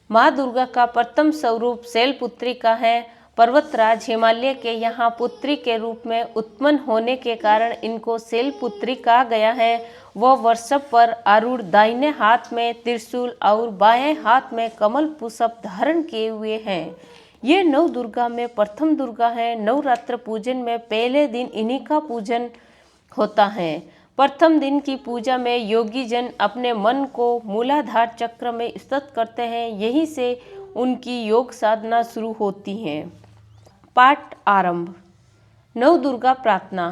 माँ दुर्गा का प्रथम स्वरूप शैलपुत्री का है। पर्वतराज हिमालय के यहाँ पुत्री के रूप में उत्पन्न होने के कारण इनको शैलपुत्री कहा गया है। वह वृषभ पर आरूढ़ दाहिने हाथ में त्रिशूल और बाएं हाथ में कमल पुष्प धारण किए हुए हैं। ये नौ दुर्गा में प्रथम दुर्गा है। नवरात्र पूजन में पहले दिन इन्हीं का पूजन होता है। प्रथम दिन की पूजा में योगी जन अपने मन को मूलाधार चक्र में स्थित करते हैं। यहीं से उनकी योग साधना शुरू होती है। पाठ आरंभ। नव दुर्गा प्रार्थना।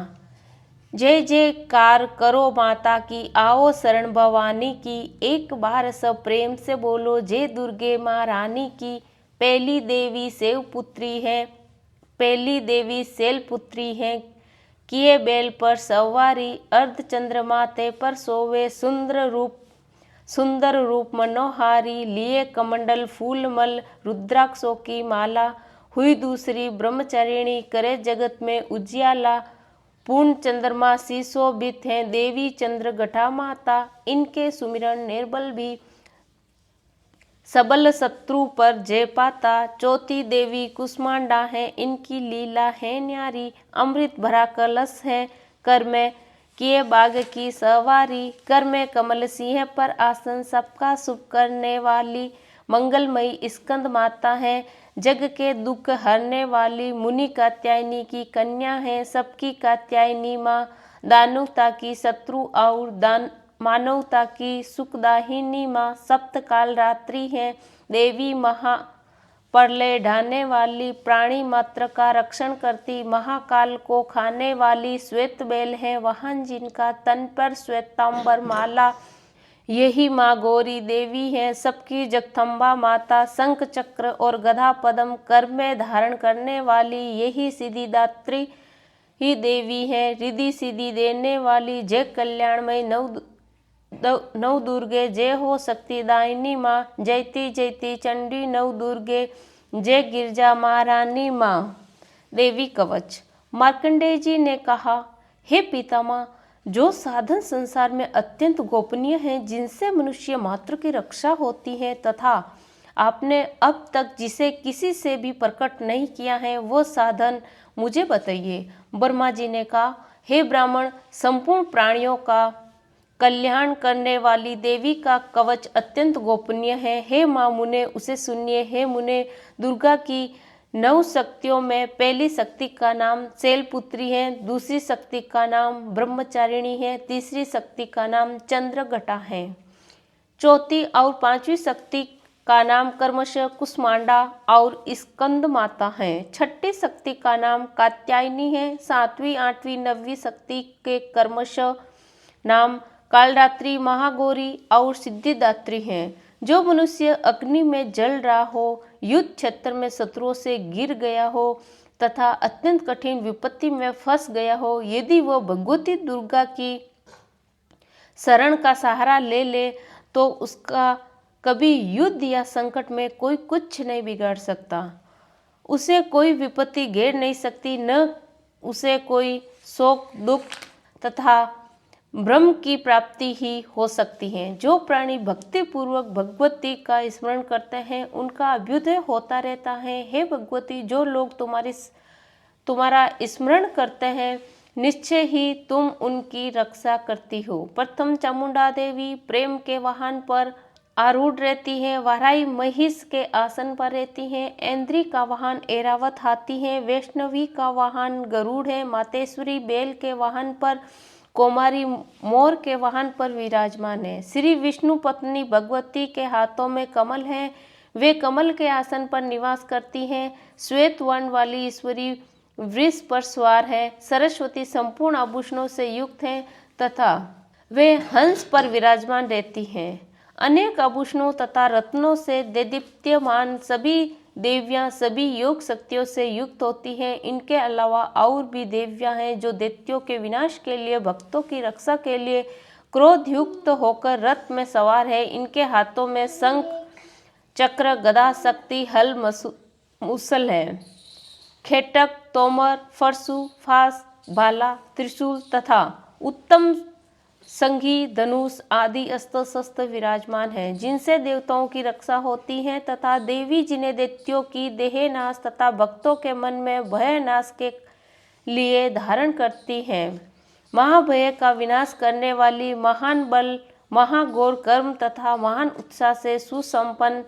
जय जयकार करो माता की, आओ शरण भवानी की, एक बार सब प्रेम से बोलो जय दुर्गे माँ रानी की। पहली देवी शैलपुत्री है, पहली देवी शैलपुत्री है। किए बैल पर सवारी, अर्ध चंद्रमा ते पर सोवे, सुंदर रूप मनोहारी, लिए कमंडल फूलमल, रुद्राक्षों की माला, हुई दूसरी ब्रह्मचारिणी, करे जगत में उजियाला। पूर्ण चंद्रमा सुशोभित हैं, देवी चंद्र घटा माता, इनके सुमिरन निर्बल भी सबल शत्रु पर जय पाता। चौथी देवी कुष्मांडा है, इनकी लीला है न्यारी, अमृत भरा कलश है, कर में किए बाग की सवारी, कर में कमल सिंह पर आसन, सबका शुभ करने वाली, मंगलमयी स्कंद माता है, जग के दुख हरने वाली, मुनि कात्यायनी की कन्या है, सबकी कात्यायनी माँ, दानवता की शत्रु और मानवता की सुखदाहिनी माँ, सप्तकाल रात्रि है, देवी महा प्रलय ढाने वाली, प्राणी मात्र का रक्षण करती, महाकाल को खाने वाली, श्वेत बैल है वाहन जिनका, तन पर श्वेतांबर माला, यही माँ गौरी देवी है, सबकी जगदम्बा माता, शंख चक्र और गदा पद्म कर में धारण करने वाली, यही सिद्धिदात्री ही देवी है, रिद्धि सिद्धि देने वाली, जय कल्याणमय नव दुर्गे, जय हो शक्तिदायिनी माँ, जयती जयती चंडी नव दुर्गे, जय गिरजा महारानी माँ। देवी कवच। मार्कंडेय जी ने कहा, हे पितामह, जो साधन संसार में अत्यंत गोपनीय हैं, जिनसे मनुष्य मात्र की रक्षा होती है, तथा आपने अब तक जिसे किसी से भी प्रकट नहीं किया है, वो साधन मुझे बताइए। ब्रह्मा जी ने कहा, हे ब्राह्मण, संपूर्ण प्राणियों का कल्याण करने वाली देवी का कवच अत्यंत गोपनीय है। हे माँ मुने, उसे सुनिए। हे मुने, दुर्गा की 9 शक्तियों में पहली शक्ति का नाम शैलपुत्री है, दूसरी शक्ति का नाम ब्रह्मचारिणी है, तीसरी शक्ति का नाम चंद्रघटा है, चौथी और पांचवी शक्ति का नाम क्रमशः कुष्मांडा और स्कंद माता है, छठी शक्ति का नाम कात्यायनी है, सातवीं आठवीं नवीं शक्ति के क्रमशः नाम कालरात्रि, महागौरी और सिद्धिदात्री हैं। जो मनुष्य अग्नि में जल रहा हो, युद्ध क्षेत्र में शत्रुओं से गिर गया हो तथा अत्यंत कठिन विपत्ति में फंस गया हो, यदि वह भगवती दुर्गा की शरण का सहारा ले ले तो उसका कभी युद्ध या संकट में कोई कुछ नहीं बिगाड़ सकता। उसे कोई विपत्ति घेर नहीं सकती, न उसे कोई शोक दुख तथा ब्रह्म की प्राप्ति ही हो सकती है। जो प्राणी भक्ति पूर्वक भगवती का स्मरण करते हैं, उनका अभ्युदय होता रहता है। हे भगवती, जो लोग तुम्हारा स्मरण करते हैं, निश्चय ही तुम उनकी रक्षा करती हो। प्रथम चामुंडा देवी प्रेम के वाहन पर आरूढ़ रहती है, वाराही महिष के आसन पर रहती हैं, ऐन्द्री का वाहन ऐरावत हाथी है, वैष्णवी का वाहन गरुड़ है, मातेश्वरी बैल के वाहन पर, कौमारी मोर के वाहन पर विराजमान है। श्री विष्णु पत्नी भगवती के हाथों में कमल है, वे कमल के आसन पर निवास करती हैं। श्वेत वर्ण वाली ईश्वरी वृष पर सवार है, सरस्वती संपूर्ण आभूषणों से युक्त हैं तथा वे हंस पर विराजमान रहती हैं। अनेक आभूषणों तथा रत्नों से देदीप्यमान सभी देवियां सभी योग शक्तियों से युक्त होती हैं। इनके अलावा और भी देवियां हैं जो दैत्यों के विनाश के लिए, भक्तों की रक्षा के लिए क्रोध युक्त होकर रथ में सवार है। इनके हाथों में शंख चक्र गदा शक्ति हल मुसल है, खेटक तोमर फरसु फास भाला त्रिशूल तथा उत्तम संघी, धनुष आदि अस्त्र शस्त्र विराजमान हैं, जिनसे देवताओं की रक्षा होती है, तथा देवी जिन्हें दैत्यों की देहनाश तथा भक्तों के मन में भय नाश के लिए धारण करती है। महाभय का विनाश करने वाली, महान बल, महाघोर कर्म तथा महान उत्साह से सुसंपन्न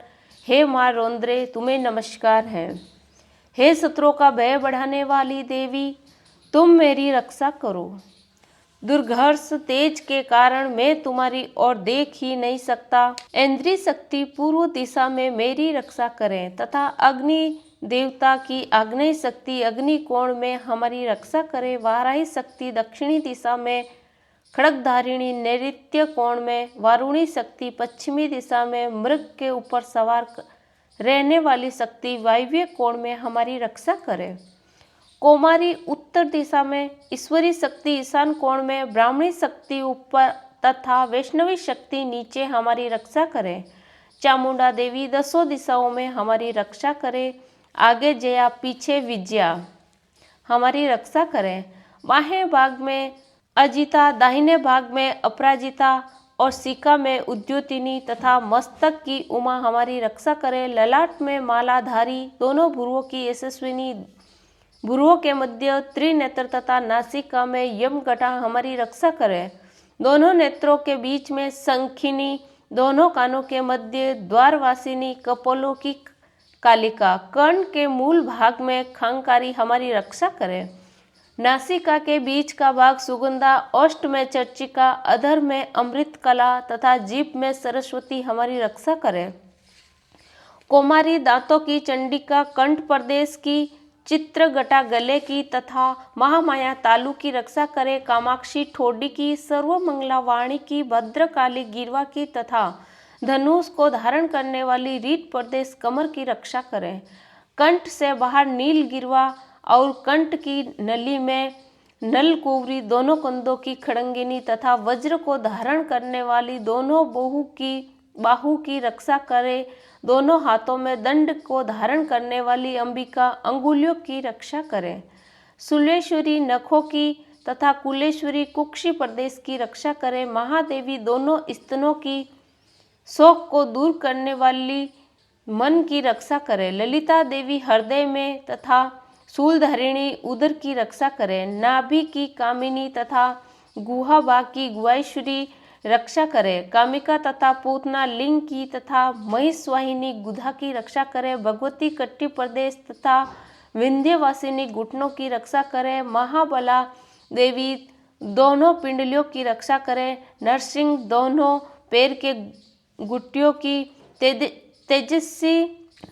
हे माँ रौद्रे, तुम्हें नमस्कार है। हे शत्रुओं का भय बढ़ाने वाली देवी, तुम मेरी रक्षा करो। दुर्घर्ष तेज के कारण मैं तुम्हारी ओर देख ही नहीं सकता। इंद्रिय शक्ति पूर्व दिशा में मेरी रक्षा करें, तथा अग्नि देवता की आग्नेय शक्ति अग्नि कोण में हमारी रक्षा करे। वाराही शक्ति दक्षिणी दिशा में, खड्गधारिणी नैऋत्य कोण में, वारुणी शक्ति पश्चिमी दिशा में, मृग के ऊपर सवार रहने वाली शक्ति वायव्य कोण में हमारी रक्षा करे। कौमारी उत्तर दिशा में, ईश्वरी शक्ति ईशान कोण में, ब्राह्मणी शक्ति ऊपर तथा वैष्णवी शक्ति नीचे हमारी रक्षा करे। चामुंडा देवी दसों दिशाओं में हमारी रक्षा करे। आगे जया पीछे विजया हमारी रक्षा करें। बाहें भाग में अजिता, दाहिने भाग में अपराजिता और सिका में उद्योतिनी तथा मस्तक की उमा हमारी रक्षा करे। ललाट में मालाधारी, दोनों भुरुओं की यशस्विनी, भुरुओं के मध्य त्रिनेत्र तथा नासिका में यमगटा हमारी रक्षा करे। दोनों नेत्रों के बीच में शंखिनी, दोनों कानों के मध्य द्वारवासिनी, कपोलों की कालिका, कर्ण के मूल भाग में खंकारी हमारी रक्षा करे। नासिका के बीच का भाग सुगंधा, ओष्ठ में चर्चिका, अधर में अमृत कला तथा जीभ में सरस्वती हमारी रक्षा करे। कौमारी दांतों की चंडिका, कंठ प्रदेश की चित्रगटा गले की तथा महामाया तालु की रक्षा करे। कामाक्षी ठोडी की, सर्वमंगला वाणी की, भद्रकाली गिरवा की तथा धनुष को धारण करने वाली रीठ प्रदेश कमर की रक्षा करें। कंठ से बाहर नील गिरवा और कंठ की नली में नलकुवरी, दोनों कंधों की खड़ंगिनी तथा वज्र को धारण करने वाली दोनों बाहु की रक्षा करे। दोनों हाथों में दंड को धारण करने वाली अंबिका अंगुलियों की रक्षा करें। शूलेश्वरी नखों की तथा कुलेश्वरी कुक्षी प्रदेश की रक्षा करें। महादेवी दोनों स्तनों की शोक को दूर करने वाली मन की रक्षा करे। ललिता देवी हृदय में तथा शूलधारिणी उदर की रक्षा करे। नाभि की कामिनी तथा गुहा भाग की गुहाश्वरी रक्षा करे। कामिका तथा पूतना लिंग की तथा महिषवाहिनी गुधा की रक्षा करे। भगवती कट्टी प्रदेश तथा विंध्यवासिनी घुटनों की रक्षा करे। महाबला देवी दोनों पिंडलियों की रक्षा करे। नरसिंह दोनों पैर के गुटियों की, तेजस्वी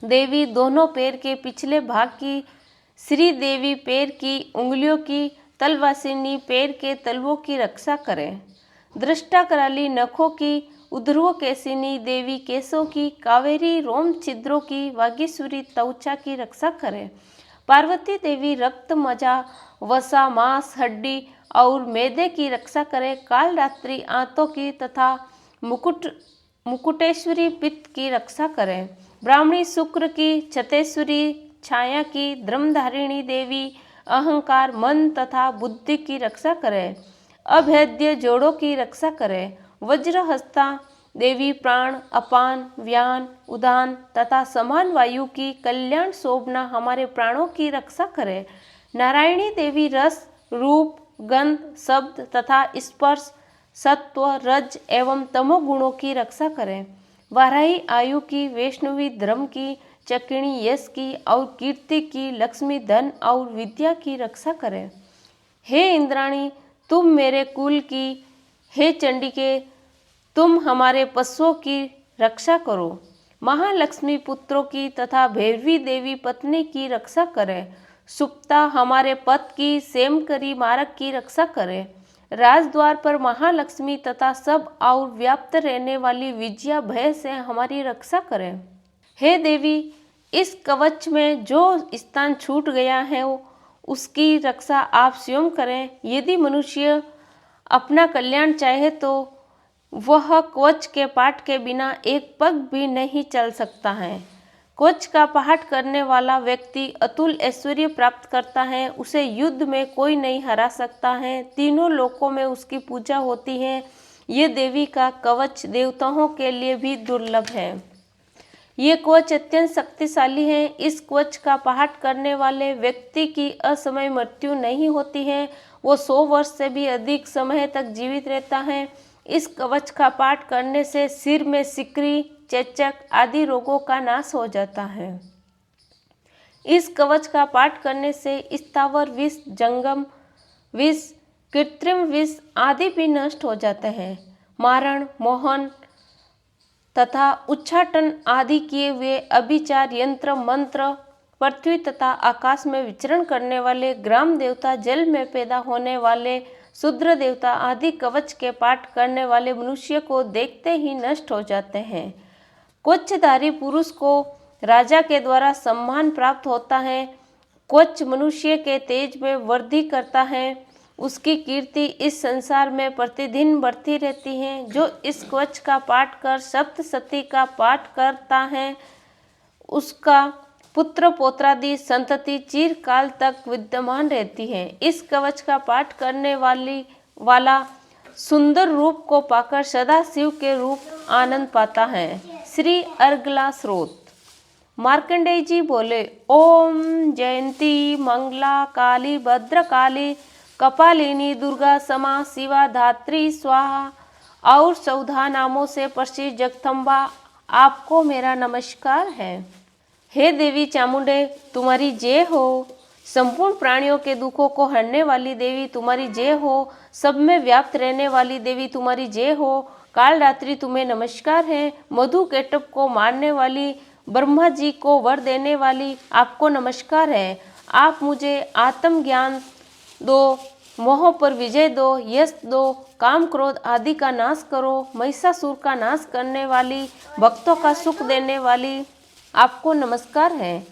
देवी दोनों पैर के पिछले भाग की, श्री देवी पैर की उंगलियों की, तलवासिनी पैर के तलवों की रक्षा करें। दृष्टा कराली नखों की, उध्रुव केसिनी देवी केशों की, कावेरी रोम छिद्रों की, वागीश्वरी त्वचा की रक्षा करें। पार्वती देवी रक्त, मजा, वसा, मांस, हड्डी और मैदे की रक्षा करे। कालरात्रि आंतों की तथा मुकुटेश्वरी पित्त की रक्षा करें। ब्राह्मणी शुक्र की, छतेश्वरी छाया की, धर्मधारिणी देवी अहंकार, मन तथा बुद्धि की रक्षा करें। अभेद्य जोड़ों की रक्षा करें। वज्रहस्ता देवी प्राण, अपान, व्यान, उदान तथा समान वायु की, कल्याण शोभना हमारे प्राणों की रक्षा करे। नारायणी देवी रस, रूप, गंध, शब्द तथा स्पर्श, सत्व, रज एवं तमो गुणों की रक्षा करें। वाराही आयु की, वैष्णवी धर्म की, चकिणी यश की और कीर्ति की, लक्ष्मी धन और विद्या की रक्षा करें। हे इंद्राणी, तुम मेरे कुल की, हे चंडिके, तुम हमारे पशुओं की रक्षा करो। महालक्ष्मी पुत्रों की तथा भैरवी देवी पत्नी की रक्षा करें। सुप्ता हमारे पथ की, सेमकरी मार्ग की रक्षा करें। राजद्वार पर महालक्ष्मी तथा सब और व्याप्त रहने वाली विजया भय से हमारी रक्षा करें। हे देवी, इस कवच में जो स्थान छूट गया है उसकी रक्षा आप स्वयं करें। यदि मनुष्य अपना कल्याण चाहे तो वह कवच के पाठ के बिना एक पग भी नहीं चल सकता है। कवच का पाठ करने वाला व्यक्ति अतुल ऐश्वर्य प्राप्त करता है, उसे युद्ध में कोई नहीं हरा सकता है, तीनों लोकों में उसकी पूजा होती है। ये देवी का कवच देवताओं के लिए भी दुर्लभ है। ये कवच अत्यंत शक्तिशाली है। इस कवच का पाठ करने वाले व्यक्ति की असमय मृत्यु नहीं होती है, वो 100 वर्ष से भी अधिक समय तक जीवित रहता है। इस कवच का पाठ करने से सिर में सिकरी, चेचक आदि रोगों का नाश हो जाता है। इस कवच का पाठ करने से स्थावर विष, जंगम विष, कृत्रिम विष आदि भी नष्ट हो जाते हैं। मारण, मोहन तथा उच्चाटन आदि किए हुए अभिचार, यंत्र, मंत्र, पृथ्वी तथा आकाश में विचरण करने वाले ग्राम देवता, जल में पैदा होने वाले शूद्र देवता आदि कवच के पाठ करने वाले मनुष्य को देखते ही नष्ट हो जाते हैं। कवचधारी पुरुष को राजा के द्वारा सम्मान प्राप्त होता है। कवच मनुष्य के तेज में वृद्धि करता है। उसकी कीर्ति इस संसार में प्रतिदिन बढ़ती रहती है। जो इस कवच का पाठ कर सप्तशती का पाठ करता है, उसका पुत्र पौत्रादि संतति चिरकाल तक विद्यमान रहती है। इस कवच का पाठ करने वाला सुंदर रूप को पाकर सदा शिव के रूप आनंद पाता है। श्री अर्गला स्रोत। मार्कंडेय जी बोले, ओम जयंती मंगला काली भद्रकाली कपालिनी दुर्गा समा शिवा धात्री स्वाहा और 14 नामों से प्रसिद्ध जगदम्बा, आपको मेरा नमस्कार है। हे देवी चामुंडे, तुम्हारी जय हो। संपूर्ण प्राणियों के दुखों को हरने वाली देवी तुम्हारी जय हो। सब में व्याप्त रहने वाली देवी तुम्हारी जय हो। काल रात्रि तुम्हें नमस्कार है। मधु केटप को मारने वाली, ब्रह्मा जी को वर देने वाली, आपको नमस्कार है। आप मुझे आत्म ज्ञान दो, मोह पर विजय दो, यश दो, काम क्रोध आदि का नाश करो। महिषासुर का नाश करने वाली, भक्तों का सुख देने वाली, आपको नमस्कार है।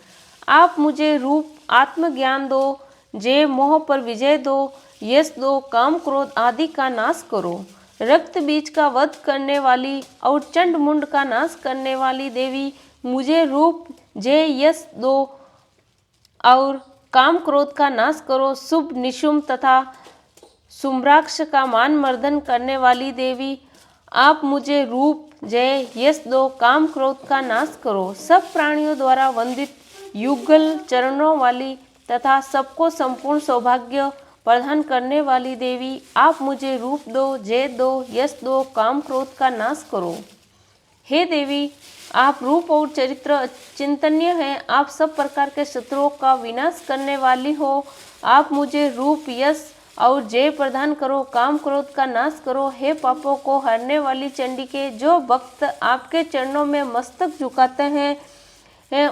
आप मुझे रूप, आत्मज्ञान दो, जय, मोह पर विजय दो, यश दो, काम क्रोध आदि का नाश करो। रक्त बीज का वध करने वाली और चंड मुंड का नाश करने वाली देवी, मुझे रूप, जय, यश दो और काम क्रोध का नाश करो। शुभ, निशुम तथा शुम्राक्ष का मान मर्दन करने वाली देवी, आप मुझे रूप, जय, यश दो, काम क्रोध का नाश करो। सब प्राणियों द्वारा वंदित युगल चरणों वाली तथा सबको संपूर्ण सौभाग्य प्रदान करने वाली देवी, आप मुझे रूप दो, जय दो, यश दो, काम क्रोध का नाश करो। हे देवी, आप रूप और चरित्र चिंतनीय हैं। आप सब प्रकार के शत्रुओं का विनाश करने वाली हो। आप मुझे रूप, यश और जय प्रदान करो, काम क्रोध का नाश करो। हे पापों को हरने वाली चंडिके, जो भक्त आपके चरणों में मस्तक झुकाते हैं,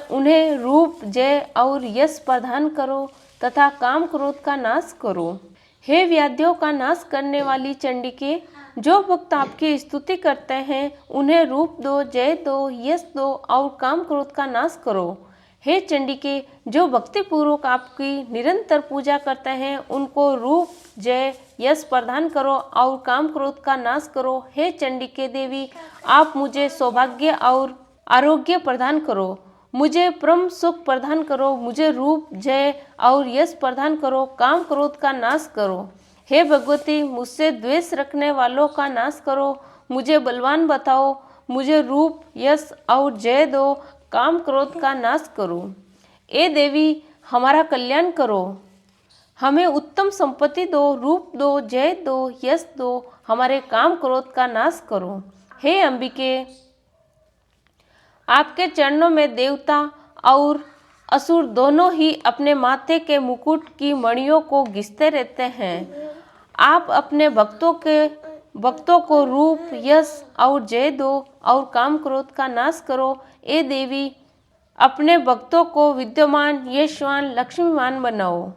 उन्हें रूप, जय और यश प्रदान करो तथा काम क्रोध का नाश करो। हे व्याधियों का नाश करने वाली चंडिके, जो भक्त आपकी स्तुति करते हैं, उन्हें रूप दो, जय दो, यश दो और काम क्रोध का नाश करो। हे चंडिके, जो भक्तिपूर्वक आपकी निरंतर पूजा करते हैं, उनको रूप, जय, यश प्रदान करो और काम क्रोध का नाश करो। हे चंडिके देवी, आप मुझे सौभाग्य और आरोग्य प्रदान करो, मुझे परम सुख प्रदान करो, मुझे रूप, जय और यश प्रदान करो, काम क्रोध का नाश करो। हे भगवती, मुझसे द्वेष रखने वालों का नाश करो, मुझे बलवान बताओ, मुझे रूप, यश और जय दो, काम क्रोध का नाश करो। ए देवी, हमारा कल्याण करो, हमें उत्तम संपत्ति दो, रूप दो, जय दो, यश दो, हमारे काम क्रोध का नाश करो। हे अंबिके, आपके चरणों में देवता और असुर दोनों ही अपने माथे के मुकुट की मणियों को घिसते रहते हैं। आप अपने भक्तों को रूप, यश और जय दो और काम क्रोध का नाश करो। ए देवी, अपने भक्तों को विद्यमान, यशवान, लक्ष्मीवान बनाओ,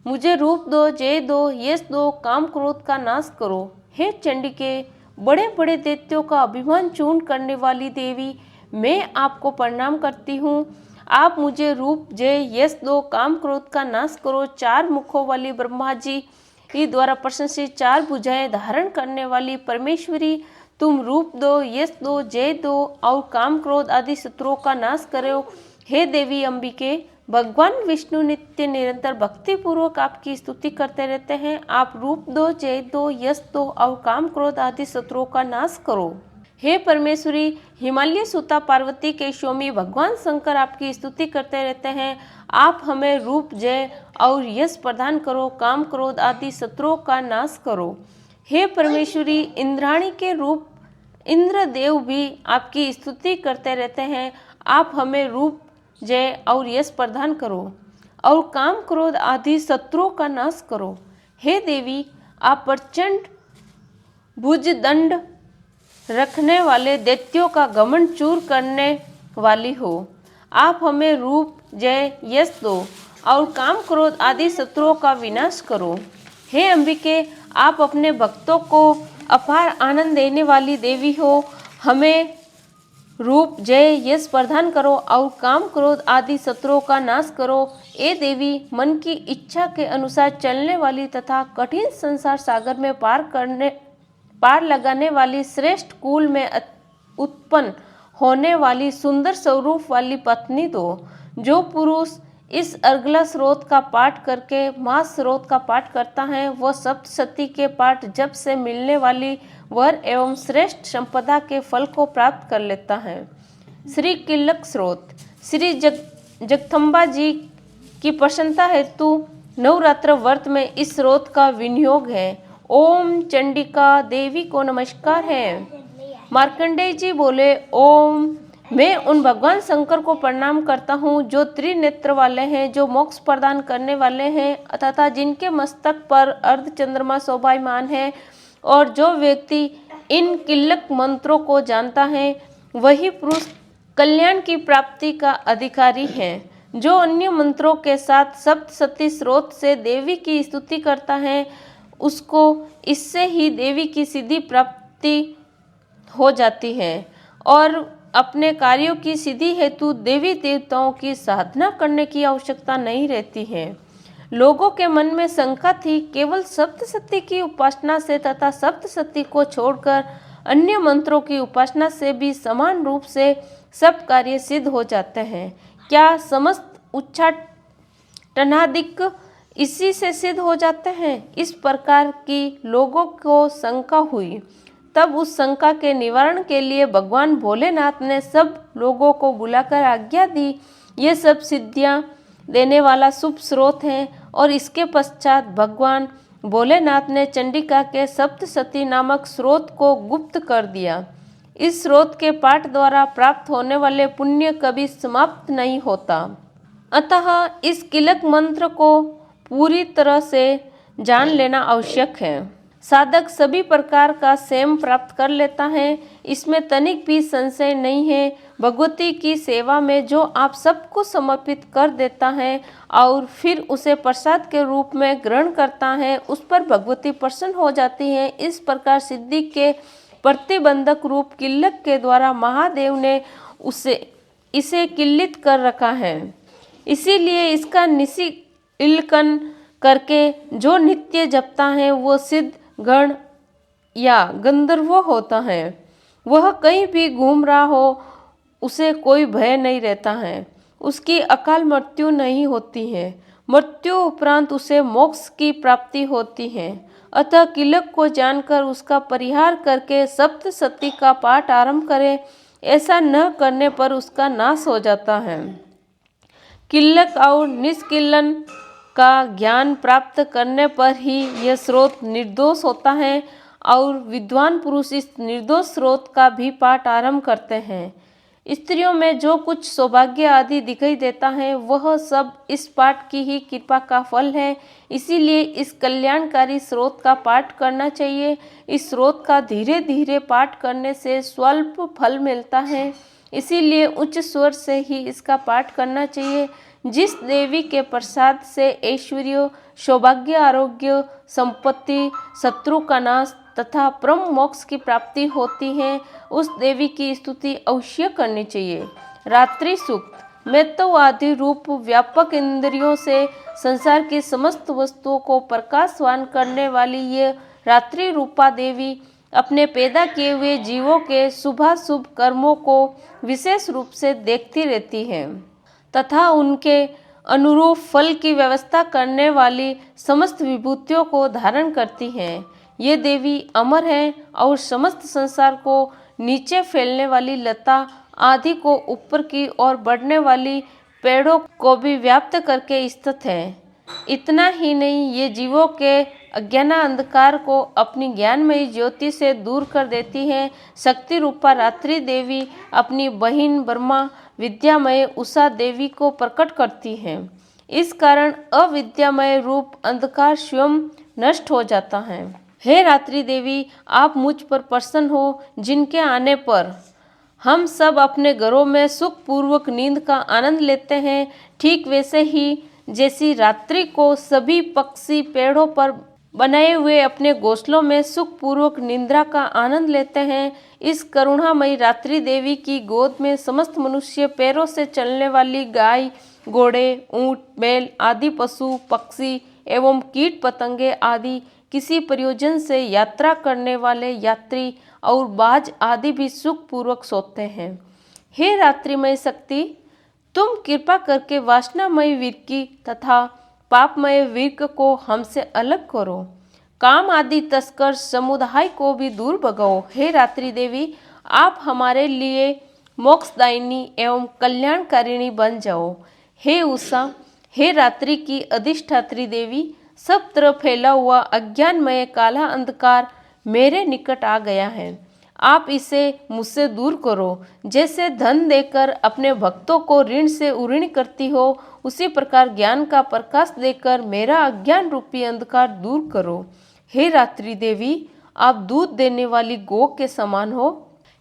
मुझे रूप दो, जय दो, यश दो, काम क्रोध का नाश करो। हे चंडिके, बड़े बड़े दैत्यों का अभिमान चूर्ण करने वाली देवी, मैं आपको प्रणाम करती हूँ। आप मुझे रूप, जय, यश दो, काम क्रोध का नाश करो। 4 मुखों वाली ब्रह्मा जी द्वारा प्रशंसित 4 भुजाएं धारण करने वाली परमेश्वरी, तुम रूप दो, यश दो, जय दो और काम क्रोध आदि शत्रुओं का नाश करो। हे देवी अंबिके, भगवान विष्णु नित्य निरंतर भक्ति पूर्वक आपकी स्तुति करते रहते हैं। आप रूप दो, जय दो, यश दो और काम क्रोध आदि शत्रुओं का नाश करो। हे परमेश्वरी, हिमालय सुता पार्वती के स्वामी भगवान शंकर आपकी स्तुति करते रहते हैं। आप हमें रूप, जय और यश प्रदान करो, काम क्रोध आदि शत्रुओं का नाश करो। हे परमेश्वरी, इंद्राणी के रूप इंद्रदेव भी आपकी स्तुति करते रहते हैं। आप हमें रूप, जय और यश प्रदान करो और काम क्रोध आदि शत्रुओं का नाश करो। हे देवी, आप प्रचंड भुजदंड रखने वाले दैत्यों का घमंड चूर करने वाली हो। आप हमें रूप, जय, यश दो और काम क्रोध आदि शत्रुओं का विनाश करो। हे अंबिके, आप अपने भक्तों को अपार आनंद देने वाली देवी हो। हमें रूप, जय, यश प्रदान करो और काम क्रोध आदि शत्रुओं का नाश करो। ए देवी, मन की इच्छा के अनुसार चलने वाली तथा कठिन संसार सागर में पार लगाने वाली, श्रेष्ठ कुल में उत्पन्न होने वाली सुंदर स्वरूप वाली पत्नी दो। जो पुरुष इस अर्गला स्रोत का पाठ करके मास स्रोत का पाठ करता है, वह सप्तशती के पाठ जप से मिलने वाली वर एवं श्रेष्ठ संपदा के फल को प्राप्त कर लेता है। श्री किल्लक स्रोत। श्री जगदम्बा जी की प्रसन्नता हेतु नवरात्र व्रत में इस स्रोत का विनियोग है। ओम चंडिका देवी को नमस्कार है। मार्कंडेय जी बोले, ओम, मैं उन भगवान शंकर को प्रणाम करता हूँ जो त्रिनेत्र वाले हैं, जो मोक्ष प्रदान करने वाले हैं तथा जिनके मस्तक पर अर्धचंद्रमा शोभायमान है। और जो व्यक्ति इन किल्लक मंत्रों को जानता है, वही पुरुष कल्याण की प्राप्ति का अधिकारी है। जो अन्य मंत्रों के साथ सप्तशती स्रोत से देवी की स्तुति करता है, उसको इससे ही देवी की सिद्धि प्राप्ति हो जाती है और अपने कार्यों की सिद्धि हेतु देवी देवताओं की साधना करने की आवश्यकता नहीं रहती है। लोगों के मन में शंका थी, केवल सप्तशती की उपासना से तथा सप्तशती को छोड़कर अन्य मंत्रों की उपासना से भी समान रूप से सब कार्य सिद्ध हो जाते हैं। क्या समस्त उच्चाटनादिक इसी से सिद्ध हो जाते हैं? इस प्रकार की लोगों को शंका हुई। तब उस शंका के निवारण के लिए भगवान भोलेनाथ ने सब लोगों को बुलाकर आज्ञा दी, ये सब सिद्धियां देने वाला शुभ स्रोत है। और इसके पश्चात भगवान भोलेनाथ ने चंडिका के सप्तशती नामक स्रोत को गुप्त कर दिया। इस स्रोत के पाठ द्वारा प्राप्त होने वाले पुण्य कभी समाप्त नहीं होता। अतः इस किलक मंत्र को पूरी तरह से जान लेना आवश्यक है। साधक सभी प्रकार का संयम प्राप्त कर लेता है, इसमें तनिक भी संशय नहीं है। भगवती की सेवा में जो आप सबको समर्पित कर देता है और फिर उसे प्रसाद के रूप में ग्रहण करता है, उस पर भगवती प्रसन्न हो जाती है। इस प्रकार सिद्धि के प्रतिबंधक रूप किल्लक के द्वारा महादेव ने इसे किल्लित कर रखा है। इसीलिए इसका निशील्कन करके जो नित्य जपता है वो सिद्ध, गण या गंधर्व होता है। वह कहीं भी घूम रहा हो, उसे कोई भय नहीं रहता है, उसकी अकाल मृत्यु नहीं होती है। मृत्यु उपरांत उसे मोक्ष की प्राप्ति होती है। अतः किलक को जानकर उसका परिहार करके सप्तशती का पाठ आरंभ करें। ऐसा न करने पर उसका नाश हो जाता है। किल्लक और निष्किलन का ज्ञान प्राप्त करने पर ही यह स्रोत निर्दोष होता है और विद्वान पुरुष इस निर्दोष स्रोत का भी पाठ आरंभ करते हैं। स्त्रियों में जो कुछ सौभाग्य आदि दिखाई देता है, वह सब इस पाठ की ही कृपा का फल है। इसीलिए इस कल्याणकारी स्रोत का पाठ करना चाहिए। इस स्रोत का धीरे धीरे पाठ करने से स्वल्प फल मिलता है, इसीलिए उच्च स्वर से ही इसका पाठ करना चाहिए। जिस देवी के प्रसाद से ऐश्वर्य, सौभाग्य, आरोग्य, संपत्ति, शत्रु का नाश तथा परम मोक्ष की प्राप्ति होती है, उस देवी की स्तुति अवश्य करनी चाहिए। रात्रि सूक्त। मैत्तवादी रूप व्यापक इंद्रियों से संसार की समस्त वस्तुओं को प्रकाशवान करने वाली ये रात्रि रूपा देवी अपने पैदा किए हुए जीवों के शुभाशुभ कर्मों को विशेष रूप से देखती रहती है तथा उनके अनुरूप फल की व्यवस्था करने वाली समस्त विभूतियों को धारण करती हैं। ये देवी अमर है और समस्त संसार को नीचे फैलने वाली लता आदि को ऊपर की ओर बढ़ने वाली पेड़ों को भी व्याप्त करके स्थित है। इतना ही नहीं, ये जीवों के अज्ञान अंधकार को अपनी ज्ञानमयी ज्योति से दूर कर देती है। शक्ति रूपा रात्रि देवी अपनी बहिन ब्रह्मा विद्यामय उषा देवी को प्रकट करती है। इस कारण अविद्यामय रूप अंधकार स्वयं नष्ट हो जाता है। हे रात्रि देवी, आप मुझ पर प्रसन्न हो, जिनके आने पर हम सब अपने घरों में सुखपूर्वक नींद का आनंद लेते हैं। ठीक वैसे ही जैसी रात्रि को सभी पक्षी पेड़ों पर बनाए हुए अपने घोंसलों में सुखपूर्वक निद्रा का आनंद लेते हैं, इस करुणामयी रात्रि देवी की गोद में समस्त मनुष्य पैरों से चलने वाली गाय, घोड़े, ऊंट, बैल आदि पशु, पक्षी एवं कीट पतंगे आदि किसी प्रयोजन से यात्रा करने वाले यात्री और बाज आदि भी सुखपूर्वक सोते हैं। हे रात्रिमय शक्ति, तुम कृपा करके वासनामय विरकी तथा पापमय विर्क को हमसे अलग करो। काम आदि तस्कर समुदाय को भी दूर भगाओ। हे रात्रि देवी, आप हमारे लिए मोक्षदायिनी एवं कल्याणकारिणी बन जाओ। हे उषा, हे रात्रि की अधिष्ठात्री देवी, सब तरफ फैला हुआ अज्ञानमय काला अंधकार मेरे निकट आ गया है। आप इसे मुझसे दूर करो। जैसे धन देकर अपने भक्तों को ऋण से उऋण करती हो, उसी प्रकार ज्ञान का प्रकाश देकर मेरा अज्ञान रूपी अंधकार दूर करो। हे रात्रि देवी, आप दूध देने वाली गौ के समान हो।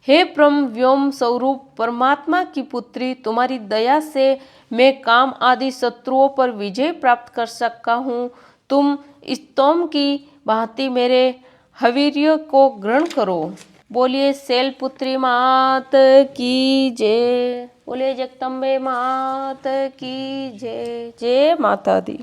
हे ब्रह्म व्योम स्वरूप परमात्मा की पुत्री, तुम्हारी दया से मैं काम आदि शत्रुओं पर विजय प्राप्त कर सका हूँ। तुम स्तोम की भांति मेरे हवीर्य को ग्रहण करो। बोलिए शैलपुत्री मात की जय। बोलिए जगदम्बे मात की जय। जय माता दी।